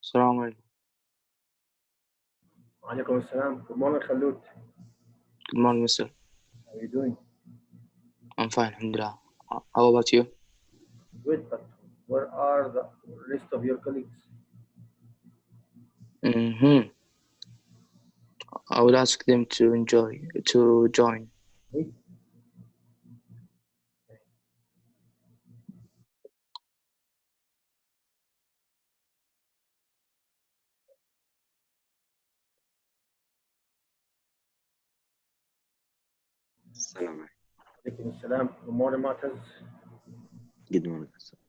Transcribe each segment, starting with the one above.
السلام عليكم. وعليكم السلام. Good morning, Khalud. Good morning, mister. How are you doing? I'm fine, alhamdulillah. How about you? Good, but where are the rest of your colleagues? Mm-hmm. I will ask them to join. Wait. السلام عليكم. عليكم السلام. Good morning, Martez. Good morning. السلام عليكم.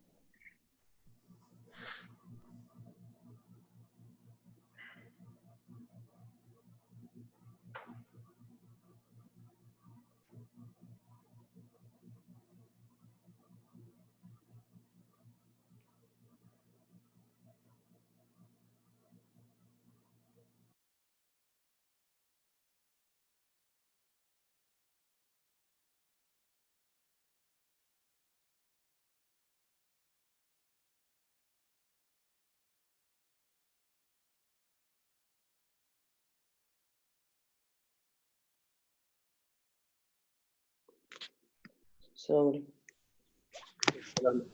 Salam,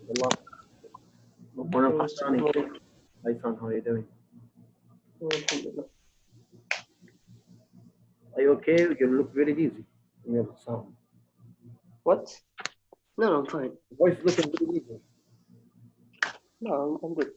Allah. Good morning, Pakistani. Hi, son. How are you doing? Alhamdulillah. Are you okay? You look very dizzy. You have sound. What? No, I'm fine. Your voice is looking very dizzy. No, I'm good.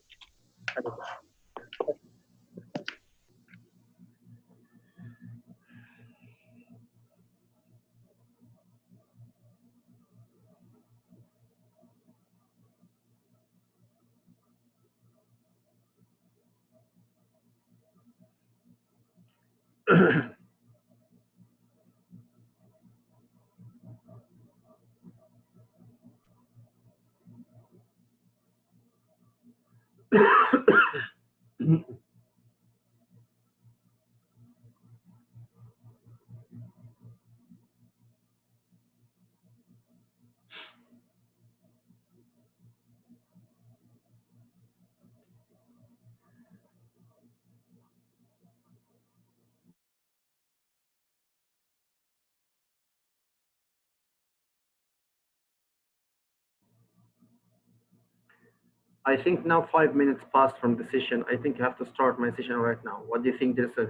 I think now 5 minutes passed from the session. I think I have to start my session right now. What do you think this is?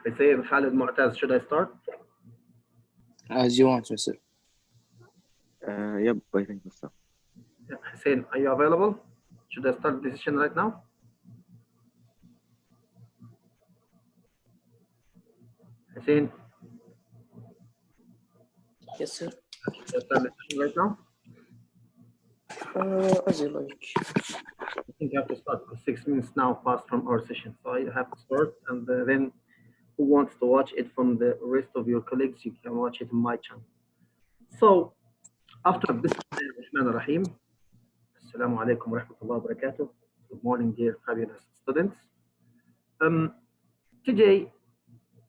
I say, Khalid Mu'taz, should I start? As you want, mister. Yep, I think so. Yeah. Hussein, are you available? Should I start the session right now? Hussein, Yes, sir. should I start the session right now? As you like. I think I have to start because 6 minutes now passed from our session. So I have to start, and then who wants to watch it from the rest of your colleagues, you can watch it in my channel. So after Bismillah ar-Rahman ar-Rahim, Assalamu alaikum wa rahmatullahi wa barakatuh. Good morning, dear fabulous students. Today,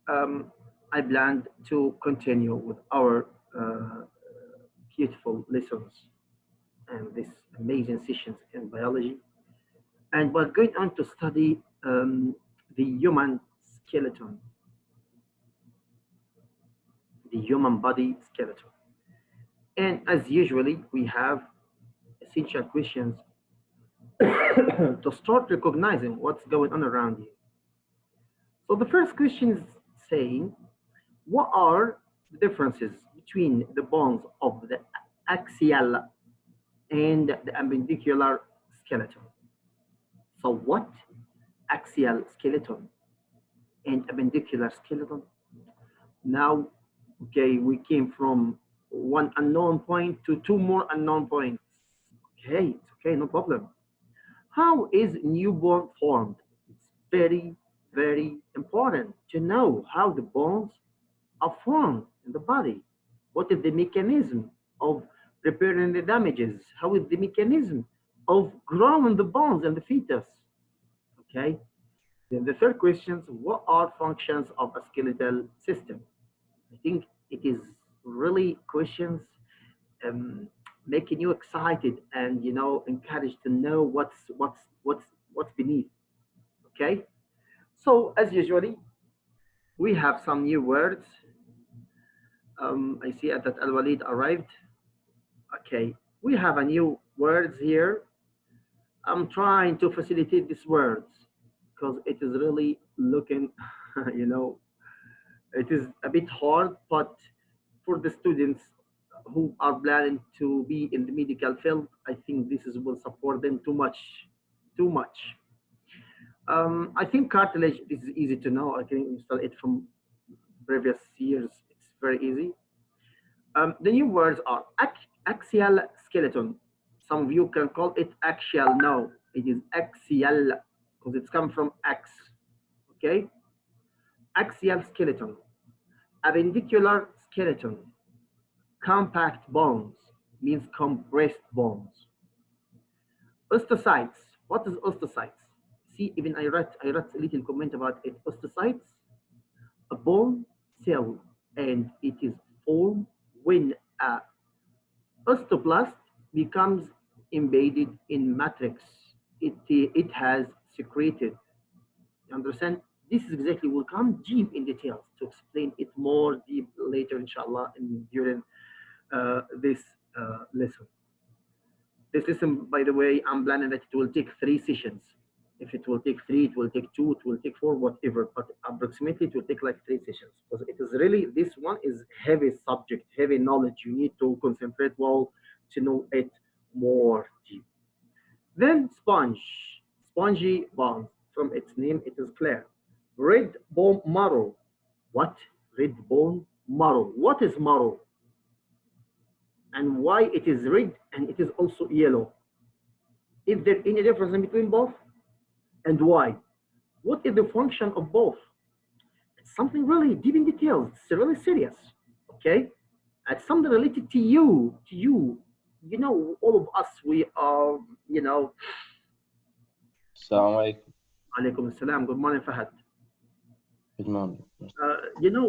I planned to continue with our beautiful lessons and these amazing sessions in biology. And we're going on to study the human skeleton, the human body skeleton. And as usually, we have essential questions to start recognizing what's going on around you. So the first question is saying, what are the differences between the bones of the axial and the appendicular skeleton? So what? Axial skeleton and appendicular skeleton. Now, okay, we came from one unknown point to two more unknown points. Okay, it's okay, no problem. How is newborn formed? It's very, very important to know how the bones are formed in the body. What is the mechanism of repairing the damages? How is the mechanism of growing the bones in the fetus? Okay. Then the third question is, what are functions of a skeletal system? I think it is really questions making you excited and encouraged to know what's beneath. Okay, so as usually we have some new words. I see that Al Walid arrived. Okay, we have a new words here. I'm trying to facilitate these words because it is really looking, you know, it is a bit hard, but for the students who are planning to be in the medical field, I think this is will support them too much, too much. I think cartilage is easy to know. I can install it from previous years. It's very easy. The new words are axial skeleton. Some of you can call it axial. No, it is axial because it's come from ax. Okay, axial skeleton, appendicular skeleton, compact bones means compressed bones. Osteocytes. What is osteocytes? See, even I wrote a little comment about it. Osteocytes, a bone cell, and it is formed when a osteoblast becomes embedded in matrix. It has secreted. You understand? This is exactly, we'll come deep in details to explain it more deep later, inshallah, during this lesson. This lesson, by the way, I'm planning that it will take 3 sessions. If it will take 3, it will take 2, it will take 4, whatever. But approximately, it will take like 3 sessions because it is really, this one is heavy subject, heavy knowledge. You need to concentrate well to know it more deep. Then sponge, spongy bones. From its name, it is clear. Red bone marrow. What? Red bone marrow. What is marrow? And why it is red and it is also yellow? Is there any difference in between both? And why? What is the function of both? It's something really deep in details. It's really serious. Okay? It's something related to you, to you. You know, all of us, we are, Assalamu alaikum. alaikum salam. Good morning, Fahad. Good morning.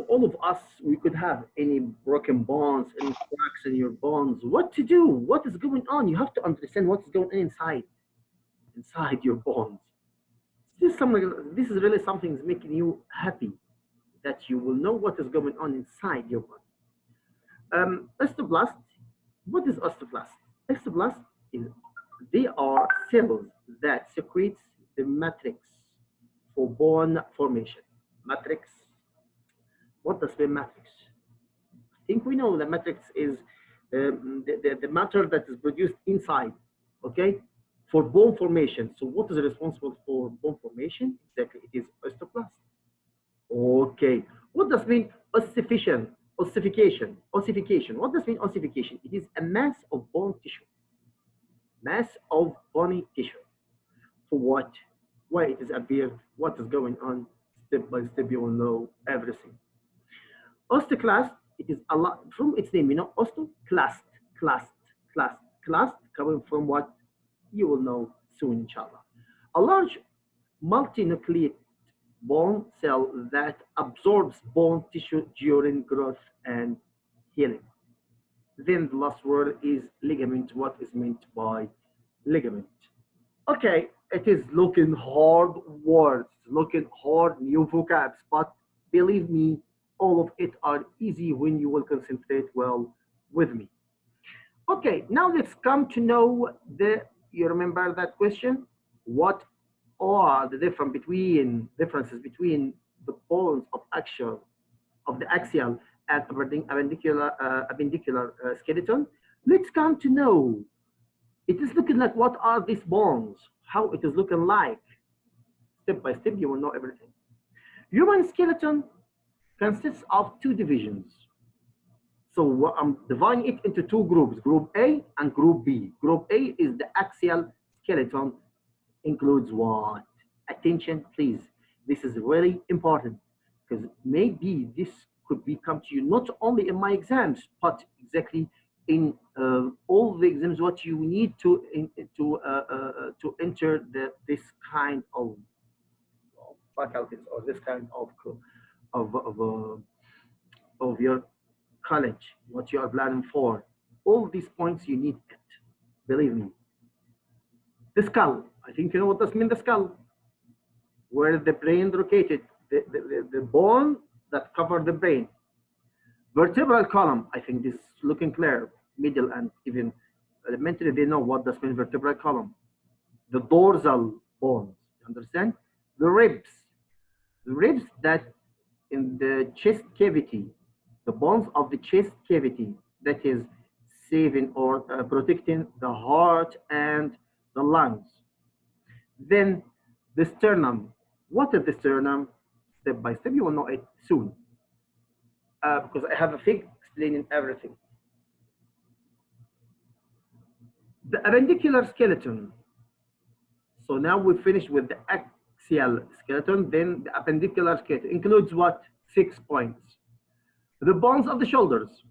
All of us, we could have any broken bones, any cracks in your bones. What to do? What is going on? You have to understand what's going on inside your bones. This is really something that's making you happy that you will know what is going on inside your body. Osteoblast. What is osteoblast? Osteoblast is, they are cells that secretes the matrix for bone formation. Matrix. What does mean matrix? I think we know the matrix is the matter that is produced inside, okay, for bone formation. So what is responsible for bone formation? Exactly, it is osteoblast. Okay, what does mean ossification? Ossification, ossification. What does mean ossification? It is a mass of bone tissue, mass of bony tissue. For what? Why it is appeared? What is going on? Step by step, you will know everything. Osteoclast, it is a lot from its name, osteoclast, clast, clast, clast, coming from what you will know soon, inshallah. A large multinucleate bone cell that absorbs bone tissue during growth and healing. Then the last word is ligament. What is meant by ligament? Okay, it is looking hard words, looking hard new vocabs, but believe me, all of it are easy when you will concentrate well with me. Okay, now let's come to know you remember that question? What are the differences between the bones of the axial and appendicular skeleton? Let's come to know. It is looking like, what are these bones? How it is looking like? Step by step, you will know everything. Human skeleton consists of 2 divisions. So I'm dividing it into 2 groups, Group A and Group B. Group A is the axial skeleton, includes what? Attention, please. This is very important because maybe this could come to you not only in my exams, but exactly in all the exams what you need to enter this kind of faculties or this kind of your college, what you are planning for. all these points you need it. Believe me. The skull. I think you know what does mean the skull. Where the brain located, the bone that cover the brain. Vertebral column. I think this is looking clear. Middle and even elementary, they know what does mean vertebral column. The dorsal bones. Understand? The ribs. The ribs that in the chest cavity, the bones of the chest cavity that is saving or protecting the heart and the lungs. Then the sternum. What is the sternum? Step by step, you will know it soon. Because I have a fig explaining everything. The appendicular skeleton. So now we finish with the axial skeleton, then the appendicular skeleton includes what? 6 points. The bones of the shoulders,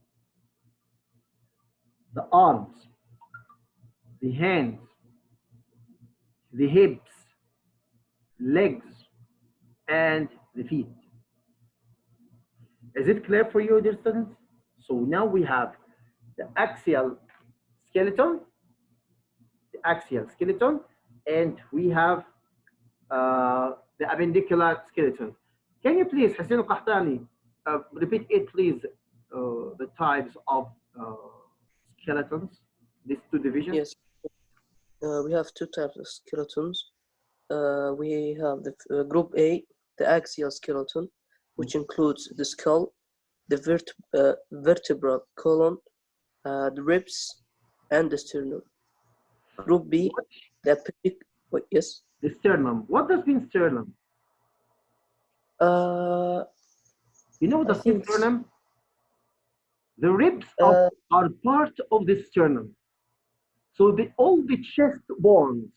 the arms, the hands, the hips, legs, and the feet. Is it clear for you, dear students? So now we have the axial skeleton, and we have the appendicular skeleton. Can you please, Hussein Al-Qahtani, repeat it, please, the types of skeletons, these two divisions? Yes. We have two types of skeletons. We have the group A, the axial skeleton, which includes the skull, the vertebral column, the ribs, and the sternum. Group B, the appendic. Wait, yes. The sternum. What does mean sternum? You know the sternum? The ribs are part of the sternum. So all the chest bones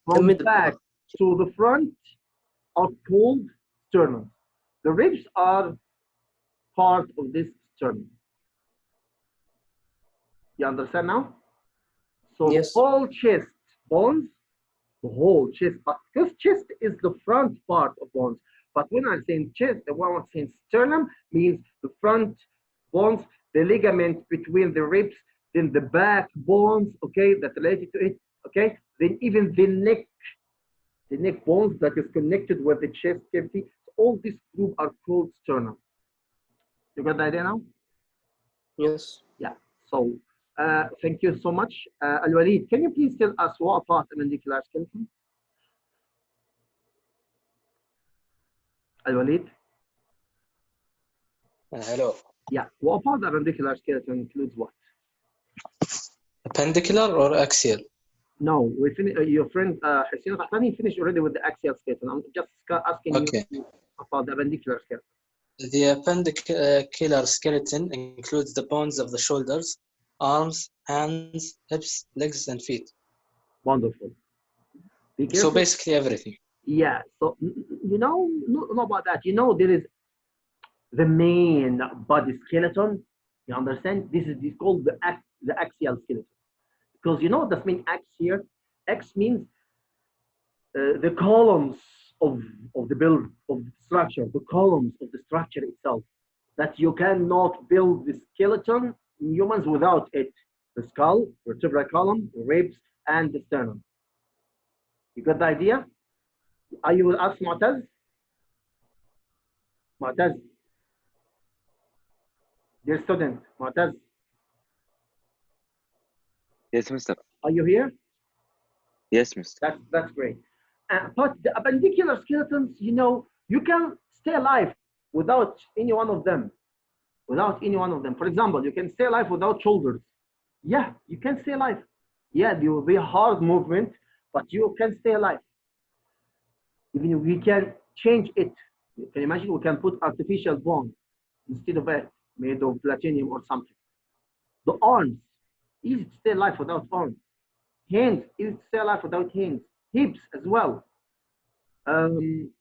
from back to the front are called sternum. The ribs are part of this sternum. You understand now? So yes. The whole chest bones, the whole chest, but because chest is the front part of bones. But when I'm saying chest, the one I'm saying sternum means the front bones, the ligament between the ribs, then the back bones, okay, that related to it, okay, then even the neck bones that is connected with the chest cavity. So all this group are called sternum. You got the idea now? Yes. Yeah. So thank you so much. Al-Walid, can you please tell us what about appendicular skeleton? Al-Walid? Hello. Yeah. What about the appendicular skeleton includes what? Appendicular or axial? No, we finished. Your friend Hussein Qahtani finished already with the axial skeleton. I'm just asking you about the appendicular skeleton. The appendicular skeleton includes the bones of the shoulders, arms, hands, hips, legs, and feet. Wonderful. So basically everything. Yeah. So you know about that. You know there is the main body skeleton. You understand? This is called the axial skeleton. Because you know what does mean X here? X means the columns of the structure, the columns of the structure itself. That you cannot build the skeleton in humans without it. The skull, vertebral column, the ribs, and the sternum. You got the idea? Are you with us, Mu'taz? Mu'taz? Dear student, Mu'taz? Yes, mister. Are you here? Yes, mister. That's great. But the appendicular skeletons, you know, you can stay alive without any one of them. Without any one of them. For example, you can stay alive without shoulders. Yeah, you can stay alive. Yeah, there will be a hard movement, but you can stay alive. Even we can change it. You can imagine we can put artificial bone instead of it, made of platinum or something. The arms, easy to stay alive without arms. Hands, easy to stay alive without hands. Hips as well.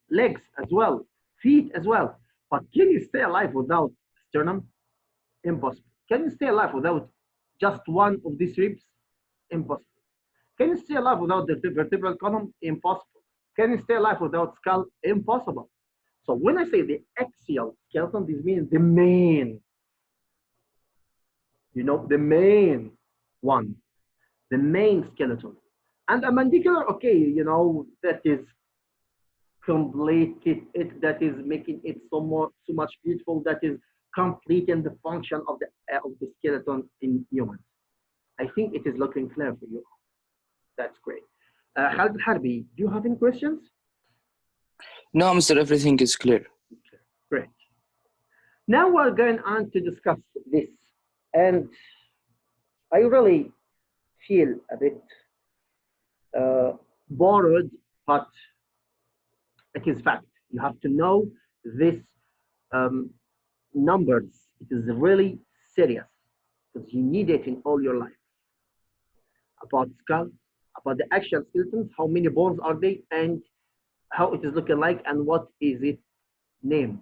Legs as well. Feet as well. But can you stay alive without sternum? Impossible. Can you stay alive without just one of these ribs? Impossible. Can you stay alive without the vertebral column? Impossible. Can you stay alive without skull? Impossible. So when I say the axial skeleton, this means the main, you know, the main one, the main skeleton. And a mandibular, okay, you know, that is completed it, that is making it so much beautiful, that is completing the function of the skeleton in humans. I think it is looking clear for you. That's great. Khalid Harbi, do you have any questions? No, Mr. Everything is clear. Okay, great. Now we're going on to discuss this, and I really feel a bit borrowed, but it is fact. You have to know this numbers. It is really serious because you need it in all your life. About skull, about the actual skeletons, how many bones are they, and how it is looking like, and what is it named,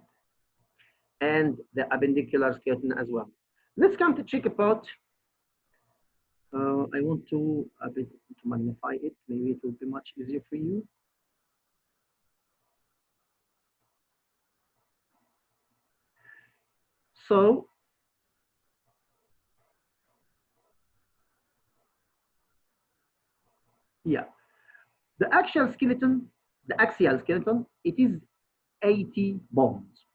and the appendicular skeleton as well. Let's come to check about. I want to a bit to magnify it. Maybe it will be much easier for you. So yeah, the actual skeleton, the axial skeleton, it is 80 bones.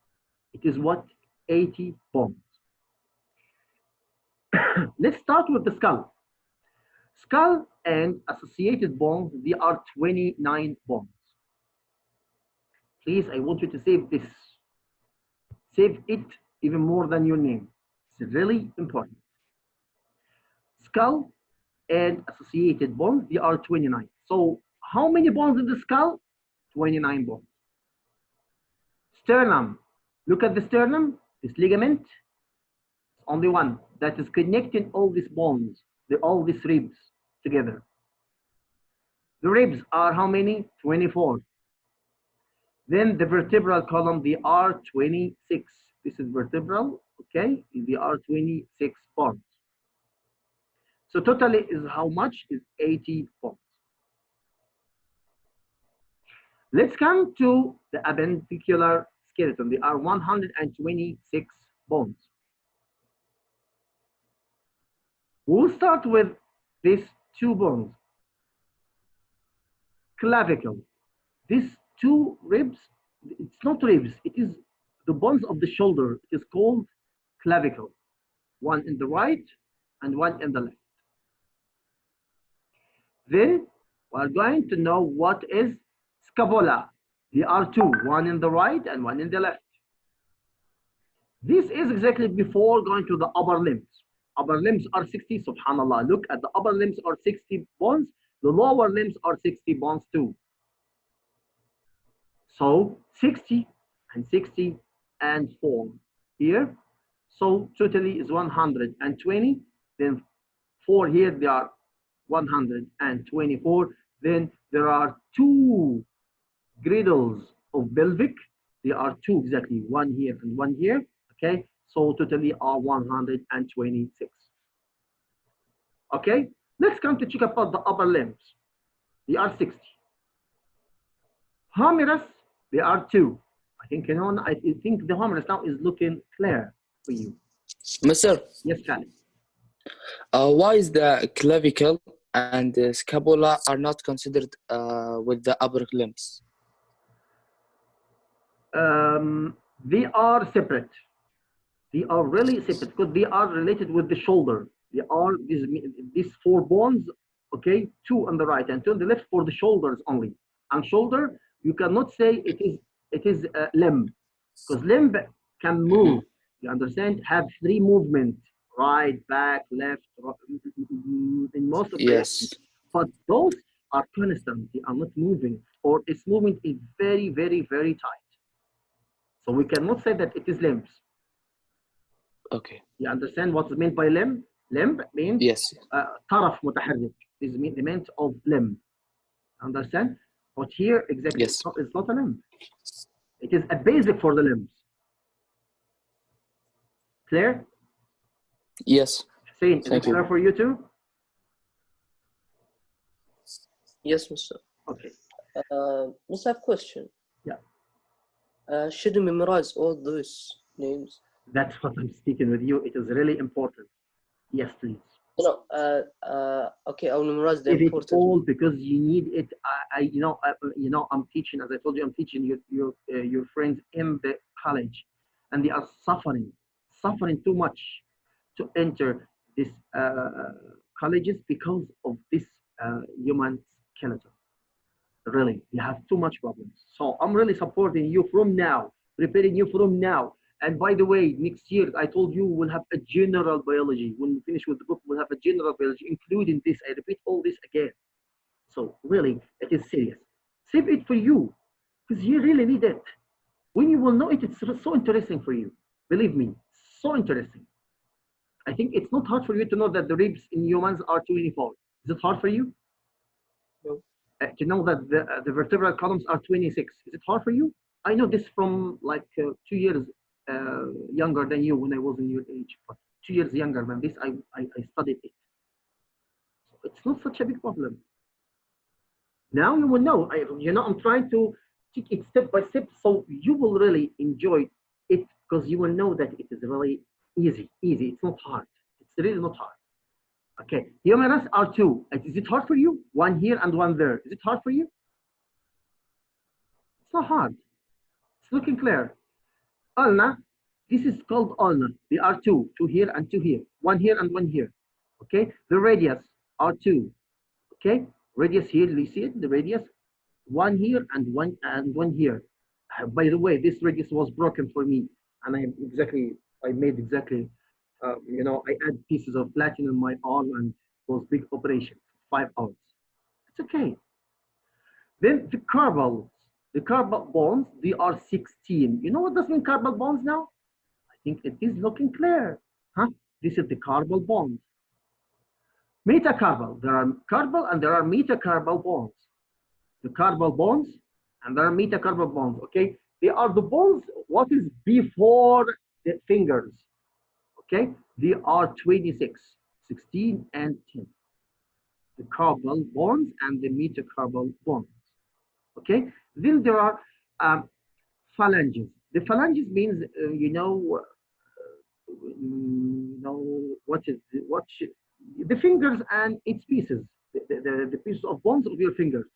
It is what? 80 bones. Let's start with the skull. Skull and associated bones, they are 29 bones. Please, I want you to save this. Save it even more than your name. It's really important. Skull and associated bones, they are 29. So how many bones in the skull? 29 bones. Sternum. Look at the sternum, this ligament. It's only one that is connecting all these bones, all these ribs together. The ribs are how many? 24. Then the vertebral column, they are 26. This is vertebral, okay? They are 26 bones. So totally is how much? Is 80 bones. Let's come to the appendicular skeleton. There are 126 bones. We'll start with these two bones. Clavicle. These two ribs, it's not ribs, it is the bones of the shoulder. It is called clavicle. One in the right and one in the left. Then we're going to know what is scapula. There are two, one in the right and one in the left. This is exactly before going to the upper limbs. Upper limbs are 60, subhanallah. Look at the upper limbs are 60 bones. The lower limbs are 60 bones too. So 60 and 60 and 4 here. So totally is 120. Then 4 here, they are 124. Then there are two girdles of pelvic. There are two exactly, one here and one here. Okay, so totally are 126. Okay, let's come to check about the upper limbs. They are 60. Humerus, there are two. I think the humerus now is looking clear for you. Mr. Yes, Khalid. Why is the clavicle and the scapula are not considered with the upper limbs? They are separate. They are really separate because they are related with the shoulder. They are these four bones, okay, two on the right and two on the left for the shoulders only. And shoulder, you cannot say it is a limb because limb can move. You understand? Have three movements: right, back, left, in most of Yes. but those are constant. They are not moving, or its movement is very, very, very tight. So we cannot say that it is limbs. Okay. You understand what's meant by limb? Limb means Yes. طرف متحرك is the meant of limb. Understand? But here exactly Yes. it's not a limb. It is a basic for the limbs. Clear? Yes. Hussein, is it Thank you. clear for you too? Yes, Mr. Okay. Mr. I have a question. Yeah. Should we memorize all those names? That's what I'm speaking with you. It is really important. Yes, please. Okay, I'll memorize the Give it important. all because you need it. I'm teaching, as I told you, I'm teaching your friends in the college, and they are suffering too much to enter this colleges because of this human skeleton. Really, you have too much problems. So I'm really supporting you from now, preparing you from now. And by the way, next year I told you we'll have a general biology. When we finish with the book, we'll have a general biology, including this. I repeat all this again. So really, it is serious. Save it for you, because you really need it. When you will know it, it's so interesting for you. Believe me, so interesting. I think it's not hard for you to know that the ribs in humans are 24. Is it hard for you? No. To know that the vertebral columns are 26. Is it hard for you? I know this from like 2 years younger than you when I was in your age, but 2 years younger than this, I studied it. So it's not such a big problem. Now you will know. I'm trying to take it step by step, so you will really enjoy it because you will know that it is really easy. It's not hard. It's really not hard. Okay, humerus are two. Is it hard for you? One here and one there. Is it hard for you? It's not hard. It's looking clear. Ulna, this is called ulna. They are two here and two here. One here and one here. Okay, the radius are two. Okay, radius here, you see it? The radius, one here and one here. By the way, this radius was broken for me, and I made exactly. I add pieces of platinum in my arm, and it was big operation, 5 hours. It's okay. Then the carbon bonds, they are 16. You know what does mean carbon bonds now? I think it is looking clear. Huh? This is the carbon bonds. Metacarbal, there are carbon and there are metacarbal bonds. The carbon bonds and there are metacarbal bonds, okay? They are the bonds, what is before the fingers, okay? They are 26, 16 and 10. The carbon bonds and the metacarbal bonds. Okay, then there are phalanges. The phalanges means the fingers and its pieces, the pieces of bones of your fingers.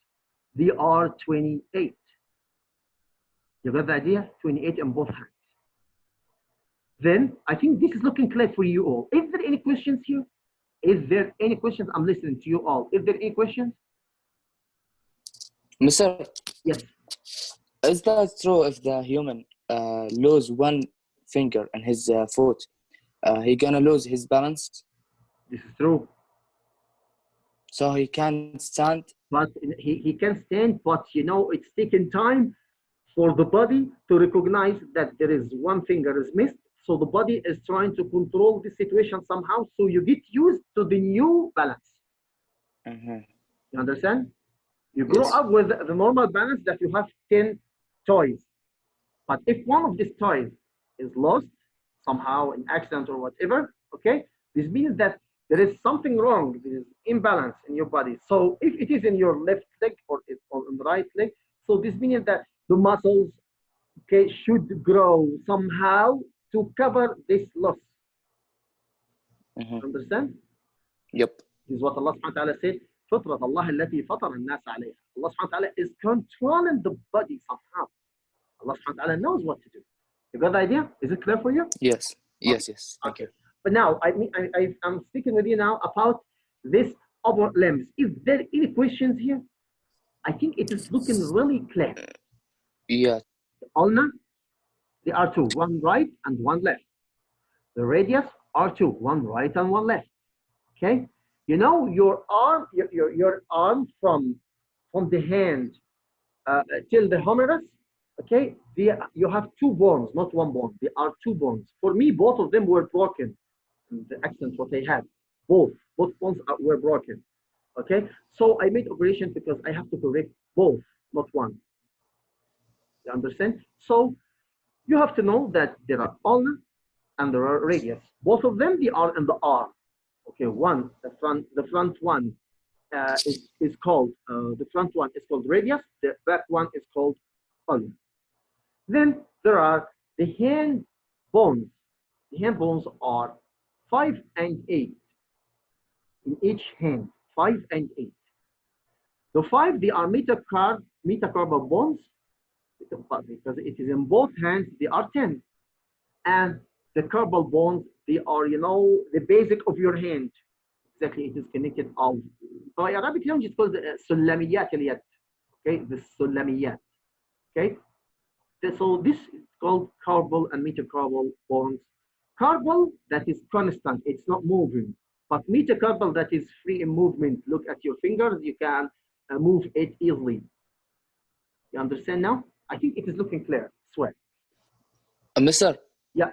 They are 28. You got the idea? 28 on both hands. Then I think this is looking clear for you all. Is there any questions here? Is there any questions? I'm listening to you all. Is there any questions? Mr. Yes. Is that true if the human lose one finger in his foot, he gonna lose his balance? This is true. So he can't stand? But he can stand, but it's taking time for the body to recognize that there is one finger is missed. So the body is trying to control the situation somehow. So you get used to the new balance. You understand? You grow up with the normal balance that you have 10 toys. But if one of these toys is lost somehow in accident or whatever, okay, this means that there is something wrong, there is imbalance in your body. So if it is in your left leg or on the right leg, so this means that the muscles, okay, should grow somehow to cover this loss. Understand? Yep. This is what Allah subhanahu wa ta'ala said. فطرة الله التي فطر الناس عليها. Allah subhanahu wa ta'ala is controlling the body somehow. Allah subhanahu wa ta'ala knows what to do. You got the idea? Is it clear for you? Yes. Yes. Okay. But now I'm speaking with you now about this upper limbs. Is there any questions here? I think it is looking really clear. Yeah. The ulna, there are two, one right and one left. The radius are two, one right and one left. Okay. Your arm, your arm from the hand till the humerus. Okay, you have two bones, not one bone. There are two bones. For me, both of them were broken. The accident what I had, both bones were broken. Okay, so I made operation because I have to correct both, not one. You understand? So you have to know that there are ulna and there are radius. Both of them, they are in the arm. Okay, the front one is called radius. The back one is called ulna. Then there are the hand bones. The hand bones are 5 and 8. in each hand, 5 and 8. The 5, they are metacarpal bonds because it is in both hands, they are 10. And the carbal bonds, they are, the basic of your hand. Exactly, it is connected out. By Arabic language, it's called سلميات اليد. Okay, the سلميات. Okay, so this is called carbal and metacarpal bonds. Carbal, that is constant, it's not moving. But metacarpal, that is free in movement. Look at your fingers, you can move it easily. You understand now? I think it is looking clear. Swear. Mister. Yeah.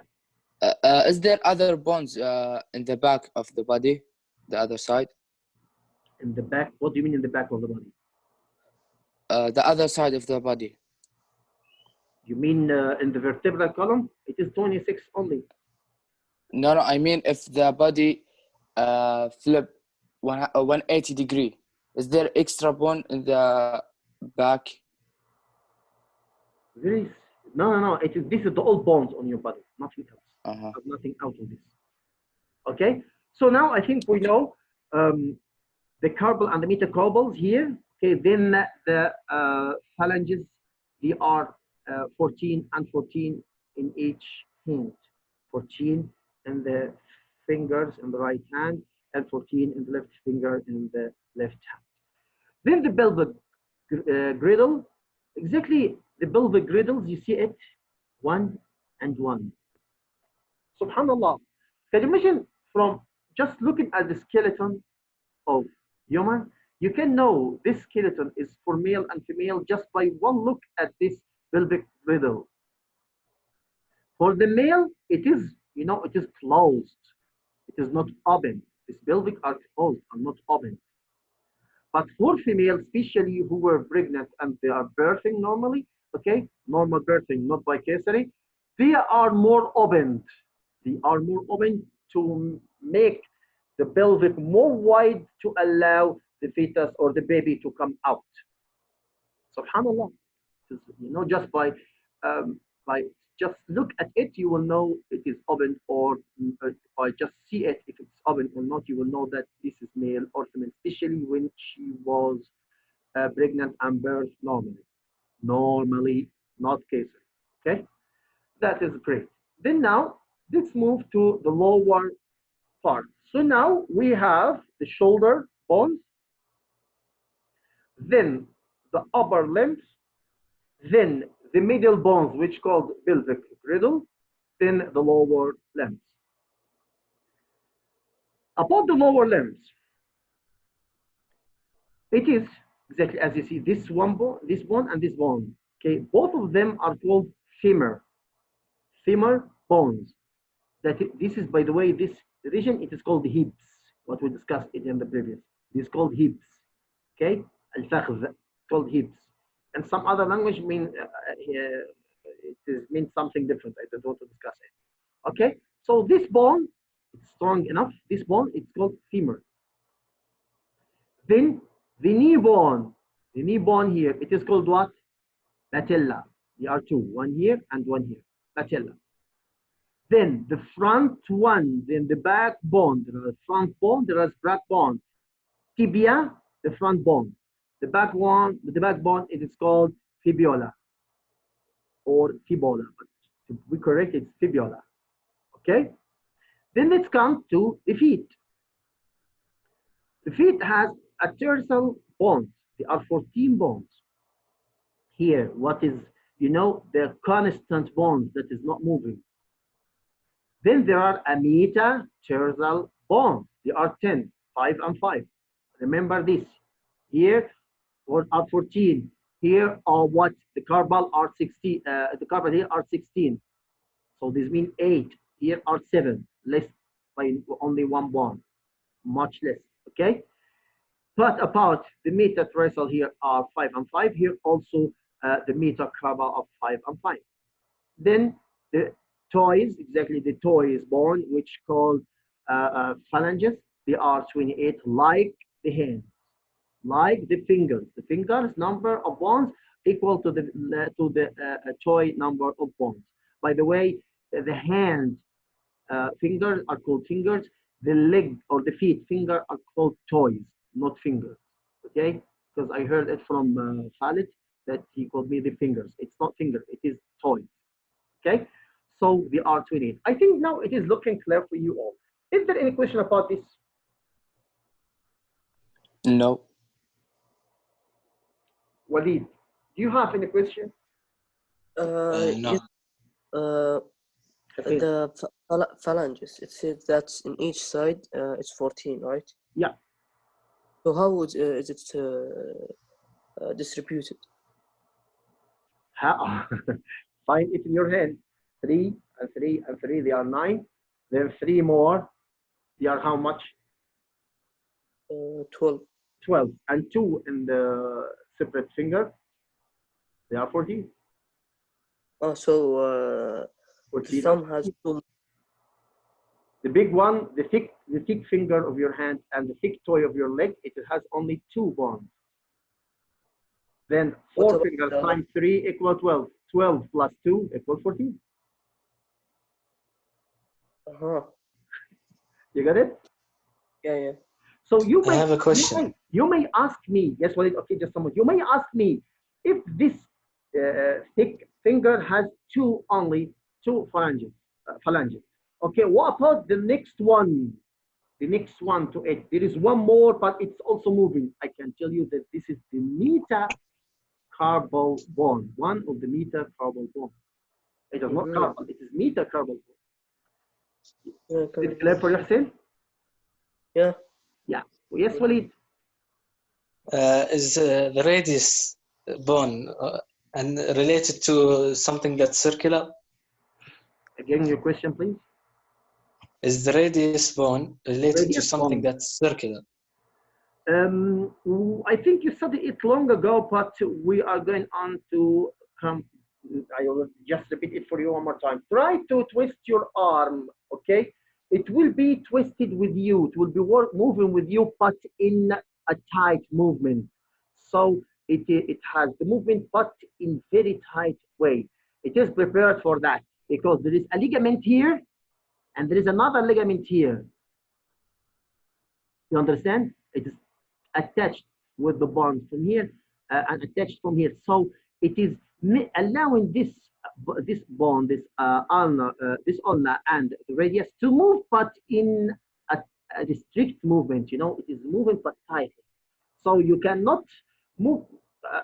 Is there other bones in the back of the body, the other side? In the back? What do you mean in the back of the body? The other side of the body. You mean in the vertebral column? It is 26 only. No, I mean if the body flip 180 degree, is there extra bone in the back? No. This is the old bones on your body, nothing else. Nothing out of this. Okay. So now I think we know the carbal and the metacarpals here. Okay. Then the phalanges, they are 14 and 14 in each hand. 14 in the fingers in the right hand and 14 in the left finger in the left hand. Then the pelvic griddle, exactly the pelvic griddles, you see it, 1 and 1. Subhanallah. Can you imagine from just looking at the skeleton of human, you can know this skeleton is for male and female just by one look at this pelvic griddle. For the male, it is, it is closed. It is not open. This pelvic are closed and not open. But for females, especially who were pregnant and they are birthing normally, okay, normal birthing, not by cesarean, they are more opened. They are more open to make the pelvic more wide to allow the fetus or the baby to come out. Subhanallah. Just by just look at it, you will know it is open, or by just see it, if it's open or not, you will know that this is male or female, especially when she was pregnant and birthed normally, not cesarean. Okay, that is great. Then now let's move to the lower part. So now we have the shoulder bones, then the upper limbs, then the middle bones, which called pelvic griddle, then the lower limbs. About the lower limbs, it is exactly as you see, this bone, and this bone. Okay, both of them are called femur bones. This is, by the way, this region, it is called the hips. What we discussed it in the previous. It is called hips. Okay, al-fakhd, called hips. And some other language mean means something different. I don't want to discuss it. Okay, so this bone, it's strong enough. This bone, it's called femur. Then the knee bone here, it is called what? Patella. There are two, one here and one here. Patella. Then the front one, then the back bone. There is front bone, there is back bone. Tibia, the front bone. The back bone, it is called fibula or fibula. But to be correct, it's fibula. Okay. Then let's come to the feet. The feet has a tarsal bones. There are 14 bones. Here, what is, the constant bones that is not moving. Then there are a metatarsal bones. There are 10, 5 and 5. Remember this. Here are 14. Here are what? The carpal are 16. The carpal here are 16. So this means 8. Here are 7. Less by only one bone. Much less. Okay. But about the metatarsal here are 5 and 5. Here also the metacarpal of 5 and 5. Then the toes, exactly the toes bone, which called phalanges. They are 28, like the hands, like the fingers. The fingers number of bones equal to the toe number of bones. By the way, the hand fingers are called fingers. the leg or the feet, finger are called toes, not fingers. Okay, because I heard it from Khalid that he called me the fingers. It's not finger, it is toes. Okay, so they are 28. I think now it is looking clear for you all. Is there any question about this? No. Walid, do you have any question? No. Yes, the phalanges, it says that in each side it's 14, right? Yeah. So how is it distributed? Find it in your hand. 3 and 3 and 3, they are 9. Then 3 more, they are how much? 12. 12. And 2 in the separate finger, they are 14. Oh, so 14 the thumb has 2. The big one, the thick finger of your hand and the thick toe of your leg, it has only 2 bones. Then 4 fingers times 3 equal 12. 12 plus 2 equal 14. Uh-huh. You got it? Yeah, yeah. So you I may have a question. you may ask me, yes, well, okay, just a moment. You may ask me if this thick finger has only two phalanges. Okay, what about the next one? The next one to it. There is one more, but it's also moving. I can tell you that this is the metacarpal bone, one of the metacarpal bone. It is not carpal, it is metacarpal bone. Yeah, Is it clear for you, Hussein? yeah. Yeah. Yes, Walid. Is the radius bone and related to something that's circular? Again, your question, please. Is the radius bone related to Radius something bone. that's circular? I think you studied it long ago, but we are going on to come. I will just repeat it for you one more time. Try to twist your arm, okay? It will be twisted with you. It will be moving with you, but in a tight movement. So it has the movement, but in very tight way. It is prepared for that because there is a ligament here, and there is another ligament here. You understand? It is attached with the bond from here and attached from here. So it is allowing this bond, this ulna and the radius to move, but in a strict movement. You know, it is moving but tightly. So you cannot move,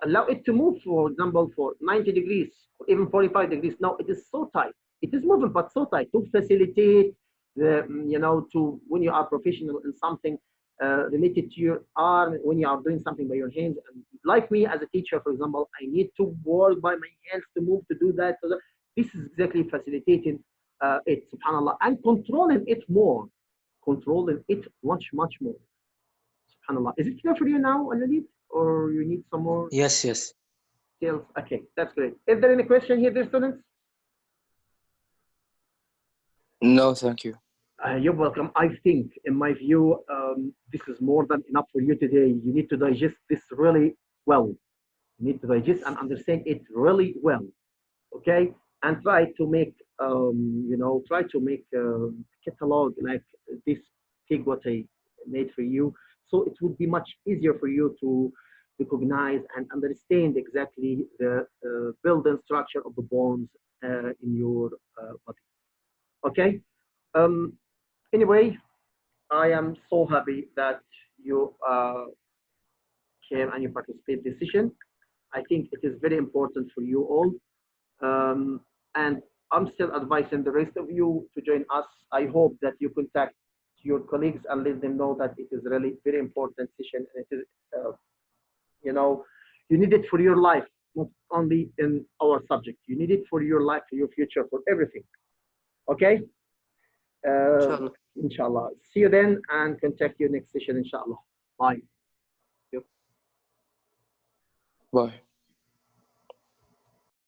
allow it to move, for example, for 90 degrees or even 45 degrees. No, it is so tight. It is moving but so tight to facilitate the, you know, to when you are professional in something related to your arm, when you are doing something by your hands. And like me as a teacher, for example, I need to work by my hands to move, to do that. So this is exactly facilitating it, subhanAllah, and controlling it more, controlling it much, much more. SubhanAllah. Is it clear for you now, Alladid? Or you need some more Yes, yes. details? Okay, that's great. Is there any question here, dear students? No, thank you. You're welcome. I think, in my view, this is more than enough for you today. You need to digest this really well. You need to digest and understand it really well, okay? And try to make, you know, try to make a catalog like this. Take what I made for you, so it would be much easier for you to recognize and understand exactly the building structure of the bones in your body. Okay. Anyway, I am so happy that you came and you participated in this session. I think it is very important for you all. And I'm still advising the rest of you to join us. I hope that you contact your colleagues and let them know that it is really very important session. And it is, you know, you need it for your life, not only in our subject. You need it for your life, for your future, for everything. Okay? Inshallah. Inshallah. See you then and contact you next session, inshallah. Bye. Bye.